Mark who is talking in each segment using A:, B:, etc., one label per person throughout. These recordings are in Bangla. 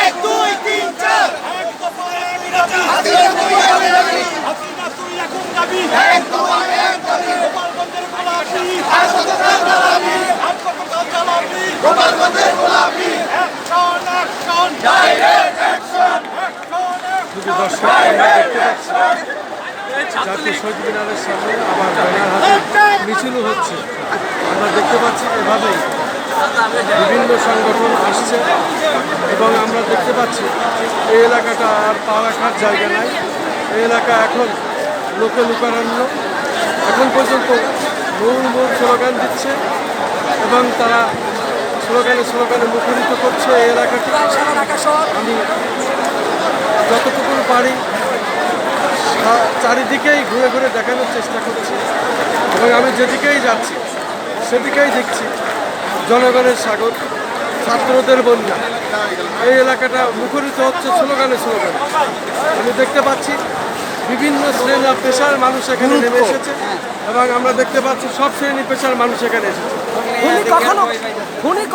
A: এক দুই তিন চার
B: জাতীয় শহীদ মিনারের সামনে আবার ব্যানার হাতে মিছিল হচ্ছে। আমরা দেখতে পাচ্ছি এভাবেই বিভিন্ন সংগঠন আসছে এবং আমরা দেখতে পাচ্ছি এই এলাকাটা আর পা রাখার জায়গা নাই। এই এলাকা এখন লোকে লোকারণ্য। এখন পর্যন্ত মূল স্লোগান দিচ্ছে এবং তারা স্লোগানে মুখরিত করছে এই এলাকাটি। আমি যতটুকু পারি চারিদিকেই ঘুরে ঘুরে দেখানোর চেষ্টা করছি এবং আমি যেদিকেই যাচ্ছি সেদিকেই দেখছি জনগণের সাগর, ছাত্রদের বন্যা। এই এলাকাটা মুখরিত হচ্ছে স্লোগানে। আমি দেখতে পাচ্ছি বিভিন্ন শ্রেণী পেশার মানুষ এখানে নেমে এসেছে এবং আমরা দেখতে পাচ্ছি সব শ্রেণী পেশার মানুষ এখানে এসেছে।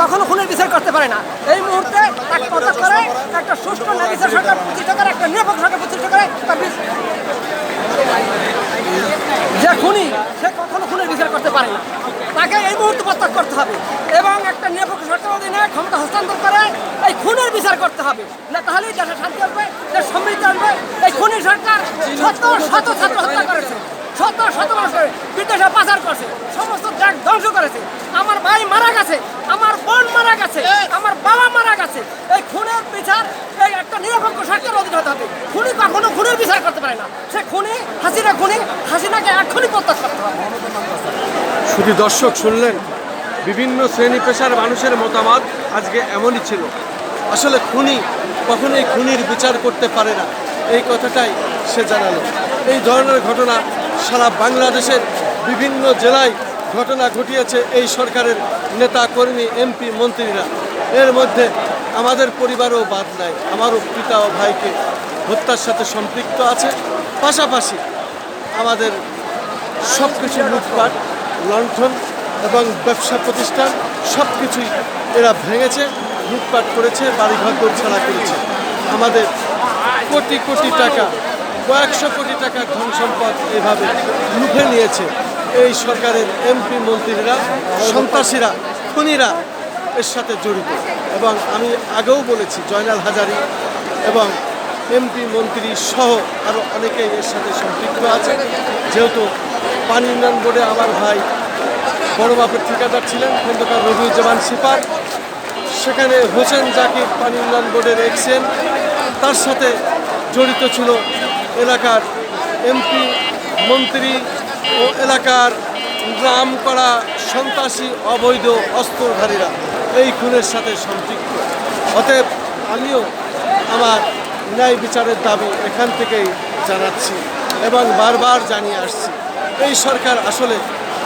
C: কখনো খুনের বিচার করতে পারে না। এই মুহূর্তে একটা সুষ্ঠু বিচার সরকার প্রতিষ্ঠা করে, একটা নিরপেক্ষ সরকার প্রতিষ্ঠা করে। যে খুনি সে কখনো খুনের বিচার করতে পারে না, তাকে এই মুহূর্তে প্রত্যাগ করতে হবে এবং একটা নিরপেক্ষ সরকার অধীনে ক্ষমতা হস্তান্তর করে এই খুনের বিচার করতে হবে। না তাহলেই দেশে শান্তি আসবে, দেশ সমৃদ্ধি আসবে। এই খুনি সরকার শত ছাত্র হত্যা করেছে, শত মানুষের বিদেশে পাচার করছে, সমস্ত দেশ ধ্বংস করেছে। আমার ভাই মারা গেছে, আমার বোন মারা গেছে, আমার বাবা মারা গেছে। এই খুনের বিচার এই একটা নিরপেক্ষ সরকার অধীন হতে হবে। খুনি কখনো খুনের বিচার করতে পারে না। সে খুনি হাসিনাকে এখনই প্রত্যাগ করতে হবে।
B: শুধু দর্শক শুনলেন বিভিন্ন শ্রেণী পেশার মানুষের মতামত আজকে এমনই ছিল। আসলে খুনি কখনোই খুনির বিচার করতে পারে না, এই কথাটাই সে জানালো। এই ধরনের ঘটনা সারা বাংলাদেশের বিভিন্ন জেলায় ঘটনা ঘটিয়েছে এই সরকারের নেতা কর্মী, এমপি, মন্ত্রীরা। এর মধ্যে আমাদের পরিবারও বাদ নাই। আমারও পিতা ও ভাইকে হত্যার সাথে সম্পৃক্ত আছে। পাশাপাশি আমাদের সব কিছু লুটপাট, লণ্ঠন এবং ব্যবসা প্রতিষ্ঠান সব কিছুই এরা ভেঙেছে, লুটপাট করেছে, বাড়িঘর ছাড়া করেছে। আমাদের কোটি টাকা, কয়েকশো কোটি টাকার ধন সম্পদ এভাবে লুফে নিয়েছে এই সরকারের এমপি, মন্ত্রীরা, সন্ত্রাসীরা, খুনিরা এর সাথে জড়িত। এবং আমি আগেও বলেছি জয়নাল হাজারী এবং এমপি, মন্ত্রী সহ আরও অনেকেই এর সাথে সম্পৃক্ত আছে। যেহেতু পানি উন্নয়ন বোর্ডে আমার ভাই বড় মাপের ঠিকাদার ছিলেন খন্দকার রবিউজ্জামান সিপার, সেখানে হোসেন জাকির পানি উন্নয়ন বোর্ডের এক্সএম, তার সাথে জড়িত ছিল এলাকার এমপি, মন্ত্রী ও এলাকার নাম করা সন্ত্রাসী অবৈধ অস্ত্রধারীরা এই খুনের সাথে সম্পৃক্ত। অতএব আমিও আমার ন্যায় বিচারের দাবি এখান থেকেই জানাচ্ছি এবং বারবার জানিয়ে আসছি। এই সরকার আসলে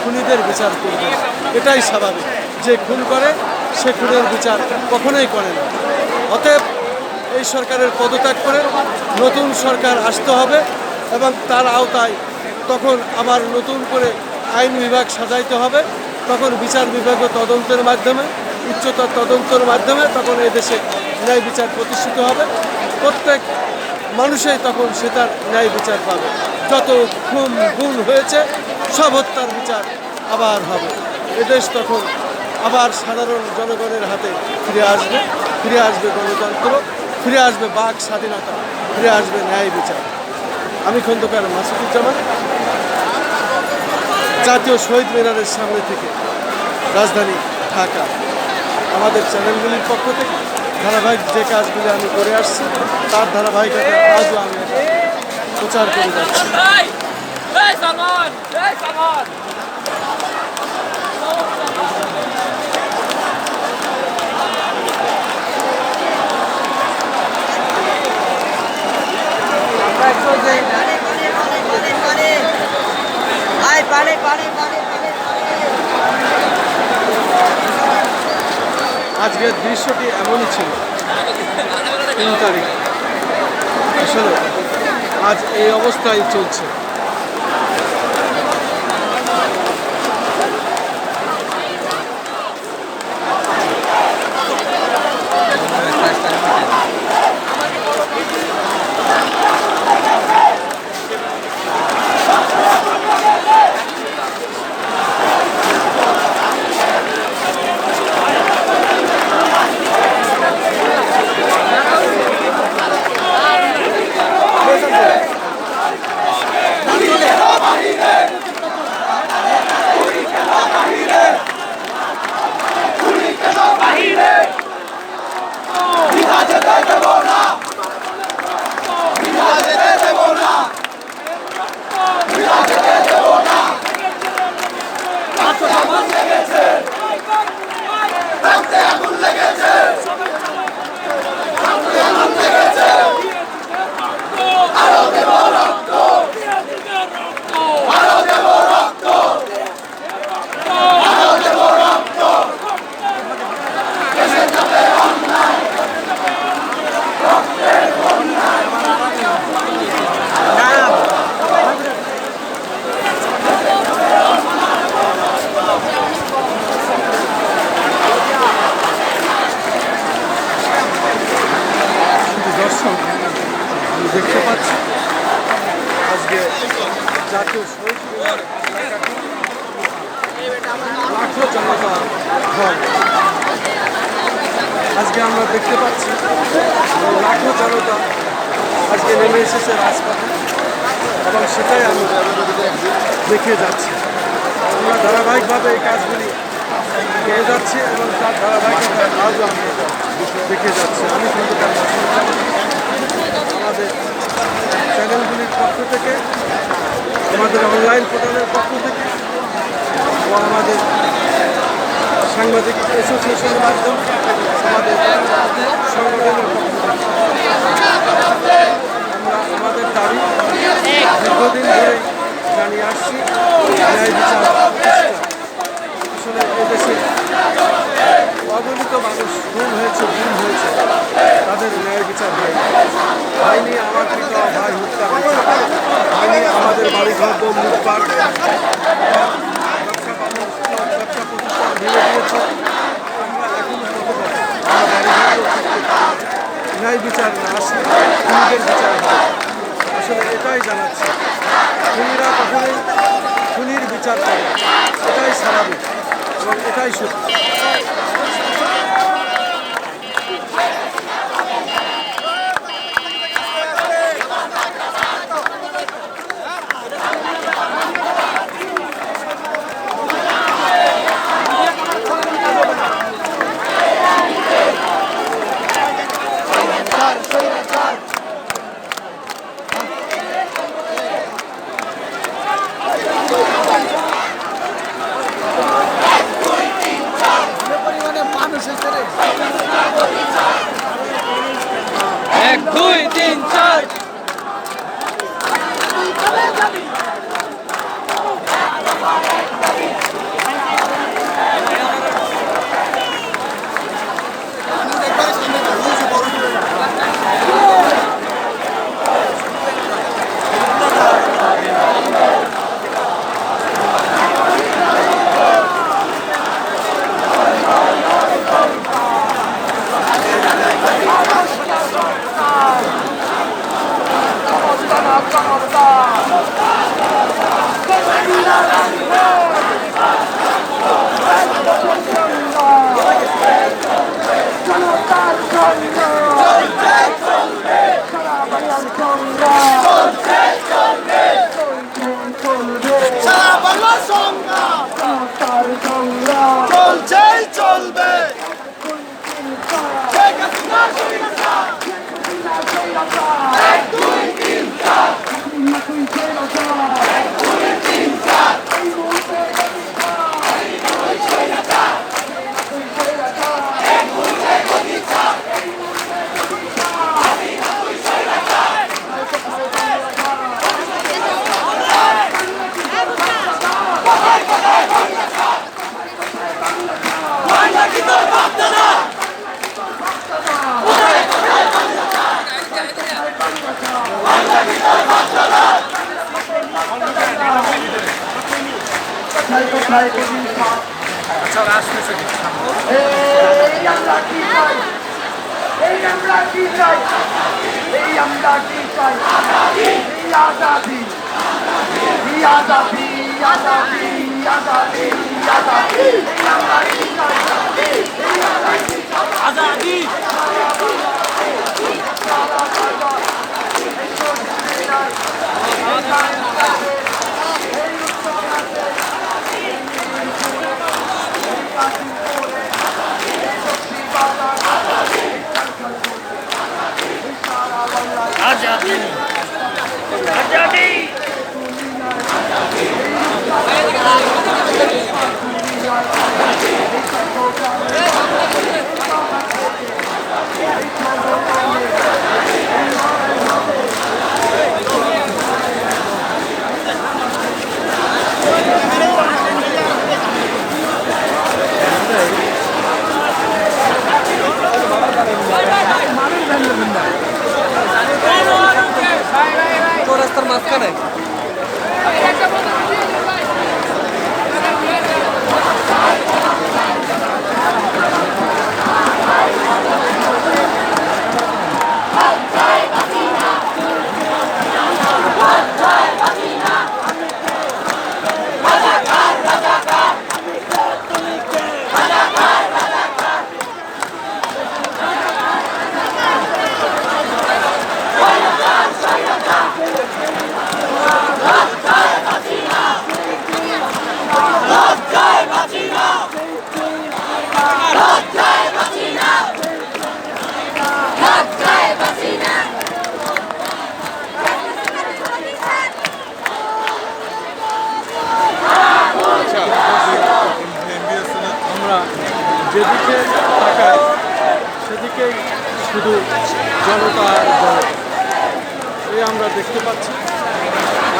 B: খুনিদের বিচার করবে, এটাই স্বাভাবিক। যে খুন করে সে খুনের বিচার কখনোই করে না। অতএব এই সরকারের পদত্যাগ করে নতুন সরকার আসতে হবে এবং তার আওতায় তখন আবার নতুন করে আইন বিভাগ সাজাইতে হবে। তখন বিচার বিভাগীয় তদন্তের মাধ্যমে, উচ্চতর তদন্তের মাধ্যমে তখন এদেশে ন্যায় বিচার প্রতিষ্ঠিত হবে। প্রত্যেক মানুষই তখন সে তার ন্যায় বিচার পাবে। যত খুন হয়েছে সব হত্যার বিচার আবার হবে। এদেশ তখন আবার সাধারণ জনগণের হাতে ফিরে আসবে গণতন্ত্র, ফিরে আসবে বাক স্বাধীনতা, ফিরে আসবে ন্যায় বিচার। আমি খন্দকার মাসুদুজ্জামান, জাতীয় শহীদ মিনারের সামনে থেকে, রাজধানী ঢাকা। আমাদের চ্যানেলগুলির পক্ষ থেকে ধারাবাহিক যে কাজগুলি আমি করে আসছি তার ধারাবাহিকতা আজও আমি প্রচার করে যাচ্ছি। আজকের দৃশ্যটি এমনই ছিল। 3 তারিখ আসলে আজ এই অবস্থায় চলছে। জাতীয় শহীদ মিনার এলাকাটি লাখো জনতা ঢল। আজকে আমরা দেখতে পাচ্ছি লাখো জনতা আজকে নেমে এসেছে রাজপথে এবং সেটাই আমরা দেখে যাচ্ছি। আমরা ধারাবাহিকভাবে এই কাজগুলি করে যাচ্ছি এবং তার ধারাবাহিকতা আজও আমরা দেখে যাচ্ছি। আমি কিন্তু আমাদের চ্যানেলগুলির পক্ষ থেকে, আমাদের অনলাইন পোর্টালের পক্ষ থেকে ও আমাদের সাংবাদিক অ্যাসোসিয়েশনের মাধ্যমে আমাদের সংগঠনের পক্ষ থেকে আমরা আমাদের দাবি দীর্ঘদিন ধরে জানিয়ে আসছি। ন্যায় বিচার আসলে এদেশে অগণিত মানুষ খুন হয়েছে, গুম হয়েছে, তাদের ন্যায় বিচার হয়নি। আমার পিতা ভাই হত্যা হয়েছে, হয়নি আমাদের বাড়িঘর বোম লুটপাট, ব্যবসা প্রতিষ্ঠান ভেঙে দিয়েছে। আমরা এখনো বলতে পারি আমরা বাড়িঘর ন্যায় বিচার না আসলে খুনিদের বিচার হবে। আসলে এটাই জানাচ্ছি, খুনিরা কখনোই খুনির বিচার করে, এটাই স্বাভাবিক এবং এটাই সত্যি।
A: এক দুই তিন চার
B: রাস্তার মাঝখানে চারিদিকেই শুধু জনতা আর জনতা। এই আমরা দেখতে পাচ্ছি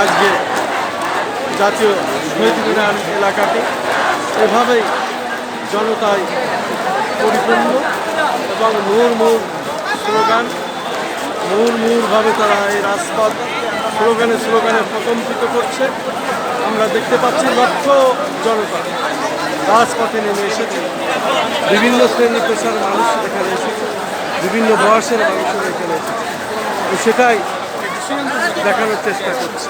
B: আজকে জাতীয় শহীদ মিনার এলাকাটি এভাবেই জনতায় পরিপূর্ণ এবং স্লোগান মুহুর্মুহুর্ভাবে তারা এই রাজপথ স্লোগানে প্রকম্পিত করছে। আমরা দেখতে পাচ্ছি লক্ষ জনতা রাজপথে নেমে এসেছে। বিভিন্ন শ্রেণী পেশার মানুষ এখানে এসেছে, বিভিন্ন বয়সের মানুষের এখানে এসেছে। তো সেটাই দেখানোর চেষ্টা করছে।